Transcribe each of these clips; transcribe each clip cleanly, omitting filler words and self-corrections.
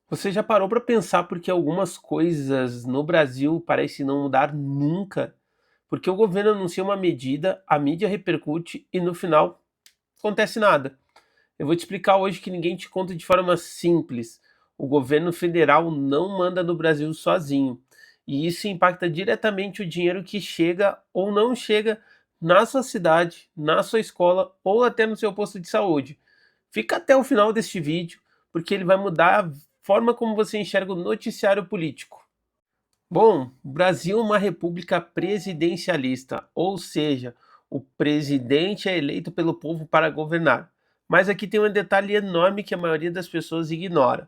Você já parou para pensar porque algumas coisas no Brasil parecem não mudar nunca? Porque o governo anuncia uma medida, a mídia repercute e no final acontece nada. Eu vou te explicar hoje que ninguém te conta de forma simples. O governo federal não manda no Brasil sozinho. E isso impacta diretamente o dinheiro que chega ou não chega na sua cidade, na sua escola ou até no seu posto de saúde. Fica até o final deste vídeo, porque ele vai mudar a forma como você enxerga o noticiário político. Bom, o Brasil é uma república presidencialista, ou seja, o presidente é eleito pelo povo para governar. Mas aqui tem um detalhe enorme que a maioria das pessoas ignora.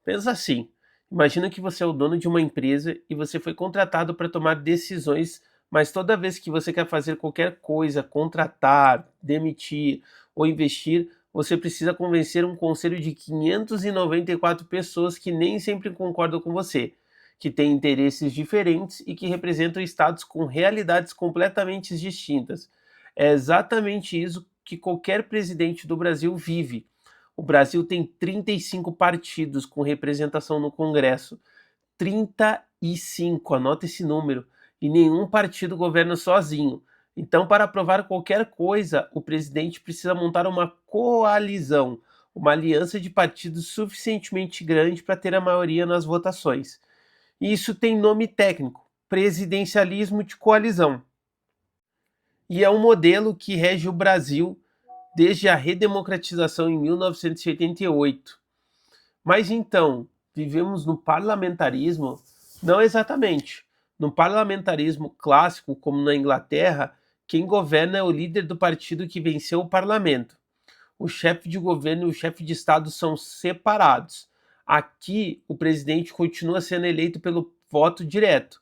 Pensa assim: imagina que você é o dono de uma empresa e você foi contratado para tomar decisões, mas toda vez que você quer fazer qualquer coisa, contratar, demitir ou investir, você precisa convencer um conselho de 594 pessoas que nem sempre concordam com você, que têm interesses diferentes e que representam estados com realidades completamente distintas. É exatamente isso que qualquer presidente do Brasil vive. O Brasil tem 35 partidos com representação no Congresso. 35, anota esse número. E nenhum partido governa sozinho. Então, para aprovar qualquer coisa, o presidente precisa montar uma coalizão, uma aliança de partidos suficientemente grande para ter a maioria nas votações. E isso tem nome técnico: presidencialismo de coalizão. E é um modelo que rege o Brasil desde a redemocratização em 1988. Mas então, vivemos no parlamentarismo? Não exatamente. No parlamentarismo clássico, como na Inglaterra, quem governa é o líder do partido que venceu o parlamento. O chefe de governo e o chefe de Estado são separados. Aqui, o presidente continua sendo eleito pelo voto direto.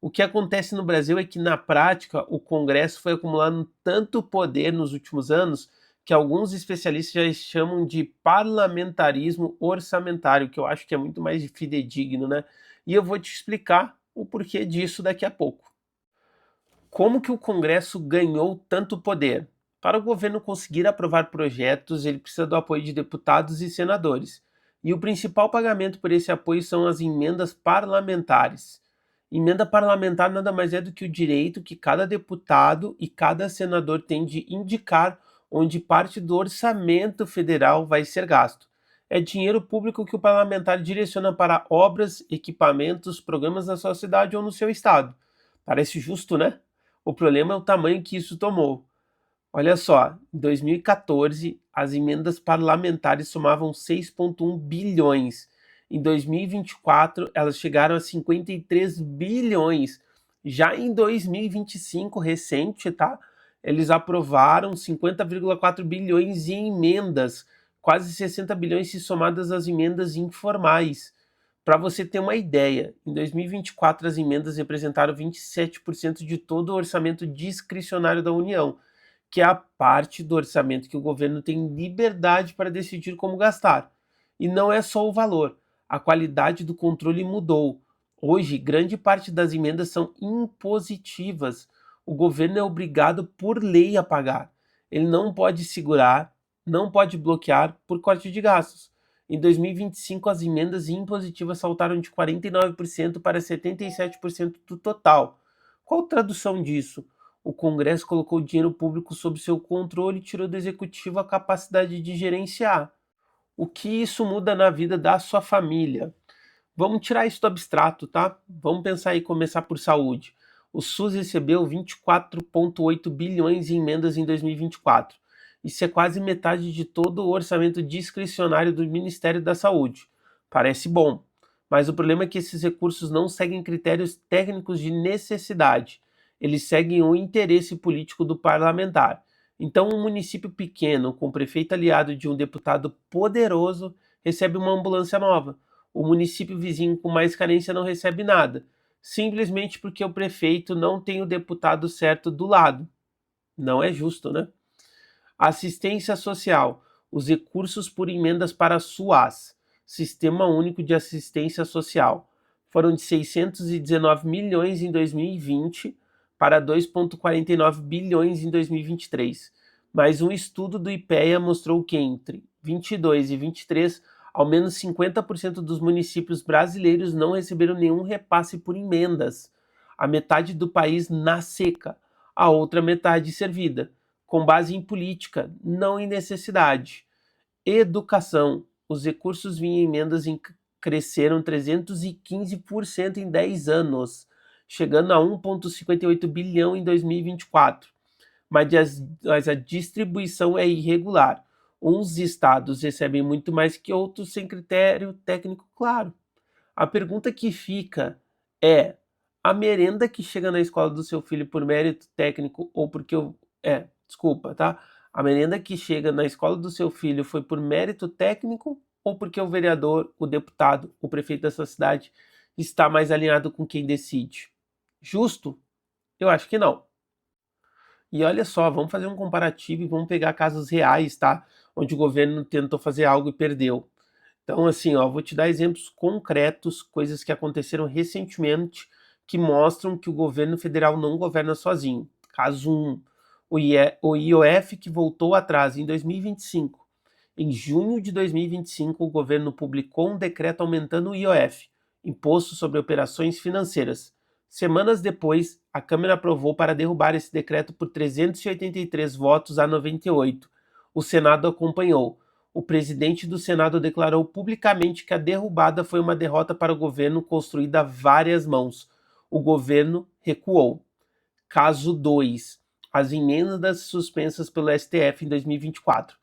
O que acontece no Brasil é que, na prática, o Congresso foi acumulando tanto poder nos últimos anos que alguns especialistas já chamam de parlamentarismo orçamentário, que eu acho que é muito mais fidedigno, né? E eu vou te explicar o porquê disso daqui a pouco. Como que o Congresso ganhou tanto poder? Para o governo conseguir aprovar projetos, ele precisa do apoio de deputados e senadores. E o principal pagamento por esse apoio são as emendas parlamentares. Emenda parlamentar nada mais é do que o direito que cada deputado e cada senador tem de indicar onde parte do orçamento federal vai ser gasto. É dinheiro público que o parlamentar direciona para obras, equipamentos, programas na sua cidade ou no seu estado. Parece justo, né? O problema é o tamanho que isso tomou. Olha só, em 2014, as emendas parlamentares somavam 6,1 bilhões. Em 2024, elas chegaram a 53 bilhões. Já em 2025, recente, tá? Eles aprovaram 50,4 bilhões em emendas, quase 60 bilhões se somadas às emendas informais. Para você ter uma ideia, em 2024 as emendas representaram 27% de todo o orçamento discricionário da União, que é a parte do orçamento que o governo tem liberdade para decidir como gastar. E não é só o valor, a qualidade do controle mudou. Hoje, grande parte das emendas são impositivas. O governo é obrigado por lei a pagar. Ele não pode segurar, não pode bloquear por corte de gastos. Em 2025, as emendas impositivas saltaram de 49% para 77% do total. Qual a tradução disso? O Congresso colocou o dinheiro público sob seu controle e tirou do executivo a capacidade de gerenciar. O que isso muda na vida da sua família? Vamos tirar isso do abstrato, tá? Vamos pensar e começar por saúde. O SUS recebeu 24,8 bilhões em emendas em 2024. Isso é quase metade de todo o orçamento discricionário do Ministério da Saúde. Parece bom, mas o problema é que esses recursos não seguem critérios técnicos de necessidade. Eles seguem o interesse político do parlamentar. Então, um município pequeno, com prefeito aliado de um deputado poderoso, recebe uma ambulância nova. O município vizinho com mais carência não recebe nada, simplesmente porque o prefeito não tem o deputado certo do lado. Não é justo, né? Assistência social. Os recursos por emendas para SUAS, Sistema Único de Assistência Social, foram de 619 milhões em 2020 para 2,49 bilhões em 2023. Mas um estudo do IPEA mostrou que entre 22 e 23 Ao menos 50% dos municípios brasileiros não receberam nenhum repasse por emendas. A metade do país na seca, a outra metade servida, com base em política, não em necessidade. Educação. Os recursos via emendas cresceram 315% em 10 anos, chegando a 1,58 bilhão em 2024. Mas a distribuição é irregular. Uns estados recebem muito mais que outros sem critério técnico claro. A pergunta que fica é: a merenda que chega na escola do seu filho por mérito técnico ou porque desculpa, tá? A merenda que chega na escola do seu filho foi por mérito técnico ou porque o vereador, o deputado, o prefeito da sua cidade está mais alinhado com quem decide? Justo? Eu acho que não. E olha só, vamos fazer um comparativo e vamos pegar casos reais, tá? Onde o governo tentou fazer algo e perdeu. Então, assim, ó, vou te dar exemplos concretos, coisas que aconteceram recentemente que mostram que o governo federal não governa sozinho. Caso 1, o IOF que voltou atrás em 2025. Em junho de 2025, o governo publicou um decreto aumentando o IOF, Imposto sobre Operações Financeiras. Semanas depois, a Câmara aprovou para derrubar esse decreto por 383 votos a 98. O Senado acompanhou. O presidente do Senado declarou publicamente que a derrubada foi uma derrota para o governo construída a várias mãos. O governo recuou. Caso 2. As emendas suspensas pelo STF em 2024.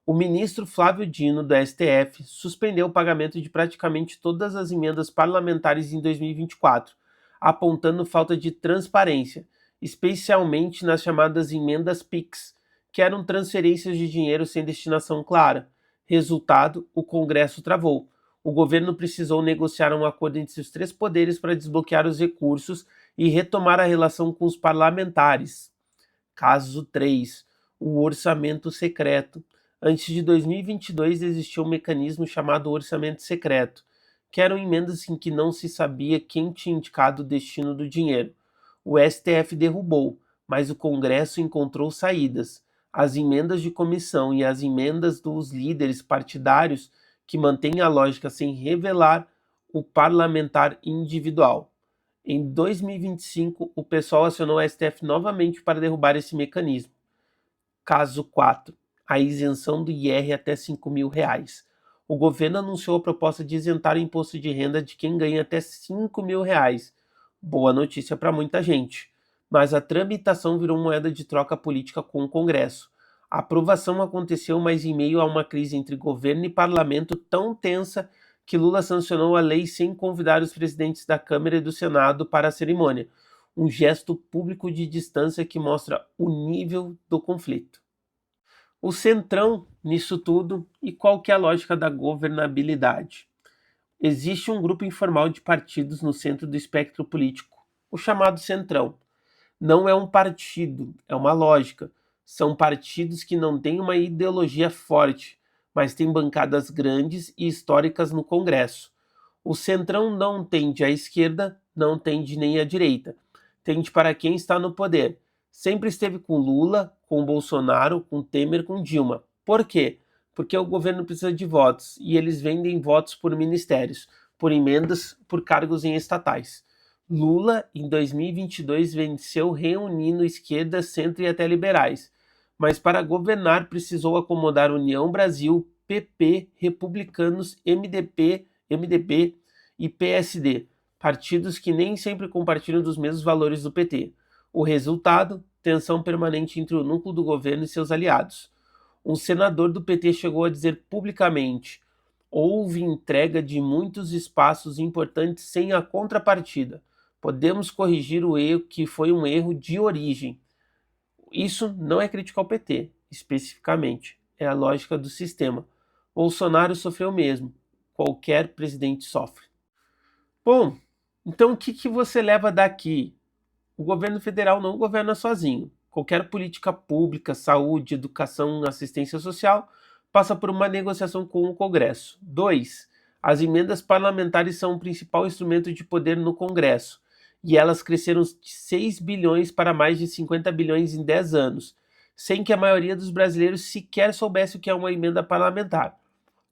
O ministro Flávio Dino, do STF, suspendeu o pagamento de praticamente todas as emendas parlamentares em 2024, apontando falta de transparência, especialmente nas chamadas emendas PIX, que eram transferências de dinheiro sem destinação clara. Resultado, o Congresso travou. O governo precisou negociar um acordo entre os três poderes para desbloquear os recursos e retomar a relação com os parlamentares. Caso 3. O orçamento secreto. Antes de 2022 existia um mecanismo chamado orçamento secreto, que eram emendas em que não se sabia quem tinha indicado o destino do dinheiro. O STF derrubou, mas o Congresso encontrou saídas. As emendas de comissão e as emendas dos líderes partidários que mantêm a lógica sem revelar o parlamentar individual. Em 2025, o pessoal acionou o STF novamente para derrubar esse mecanismo. Caso 4. A isenção do IR até R$ 5.000. O governo anunciou a proposta de isentar o imposto de renda de quem ganha até R$ 5.000. Boa notícia para muita gente. Mas a tramitação virou moeda de troca política com o Congresso. A aprovação aconteceu, mas em meio a uma crise entre governo e parlamento tão tensa que Lula sancionou a lei sem convidar os presidentes da Câmara e do Senado para a cerimônia. Um gesto público de distância que mostra o nível do conflito. O centrão nisso tudo e qual que é a lógica da governabilidade? Existe um grupo informal de partidos no centro do espectro político, o chamado centrão. Não é um partido, é uma lógica. São partidos que não têm uma ideologia forte, mas têm bancadas grandes e históricas no Congresso. O centrão não tende à esquerda, não tende nem à direita. Tende para quem está no poder. Sempre esteve com Lula, com Bolsonaro, com Temer, com Dilma. Por quê? Porque o governo precisa de votos e eles vendem votos por ministérios, por emendas, por cargos em estatais. Lula, em 2022, venceu reunindo esquerda, centro e até liberais. Mas para governar precisou acomodar União Brasil, PP, Republicanos, MDB e PSD, partidos que nem sempre compartilham dos mesmos valores do PT. O resultado? Tensão permanente entre o núcleo do governo e seus aliados. Um senador do PT chegou a dizer publicamente: houve entrega de muitos espaços importantes sem a contrapartida. Podemos corrigir o erro que foi um erro de origem. Isso não é criticar o PT, especificamente. É a lógica do sistema. Bolsonaro sofreu mesmo. Qualquer presidente sofre. Bom, então o que você leva daqui? O governo federal não governa sozinho. Qualquer política pública, saúde, educação, assistência social, passa por uma negociação com o Congresso. 2. As emendas parlamentares são o principal instrumento de poder no Congresso, e elas cresceram de 6 bilhões para mais de 50 bilhões em 10 anos, sem que a maioria dos brasileiros sequer soubesse o que é uma emenda parlamentar.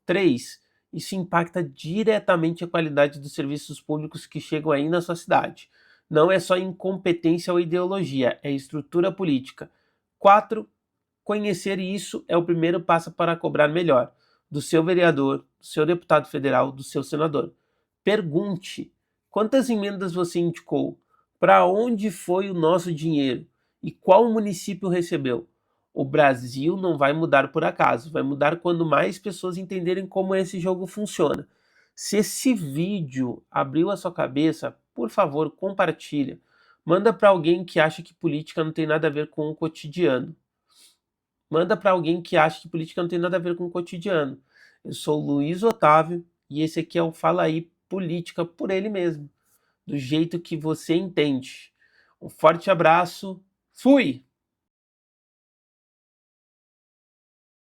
3. isso impacta diretamente a qualidade dos serviços públicos que chegam aí na sua cidade. Não é só incompetência ou ideologia, é estrutura política. 4. Conhecer isso é o primeiro passo para cobrar melhor do seu vereador, do seu deputado federal, do seu senador. Pergunte: quantas emendas você indicou? Para onde foi o nosso dinheiro? E qual município recebeu? O Brasil não vai mudar por acaso, vai mudar quando mais pessoas entenderem como esse jogo funciona. Se esse vídeo abriu a sua cabeça, por favor, compartilha. Manda para alguém que acha que política não tem nada a ver com o cotidiano. Manda para alguém que acha que política não tem nada a ver com o cotidiano. Eu sou o Luiz Otávio e esse aqui é o Fala Aí Política por ele mesmo, do jeito que você entende. Um forte abraço, fui!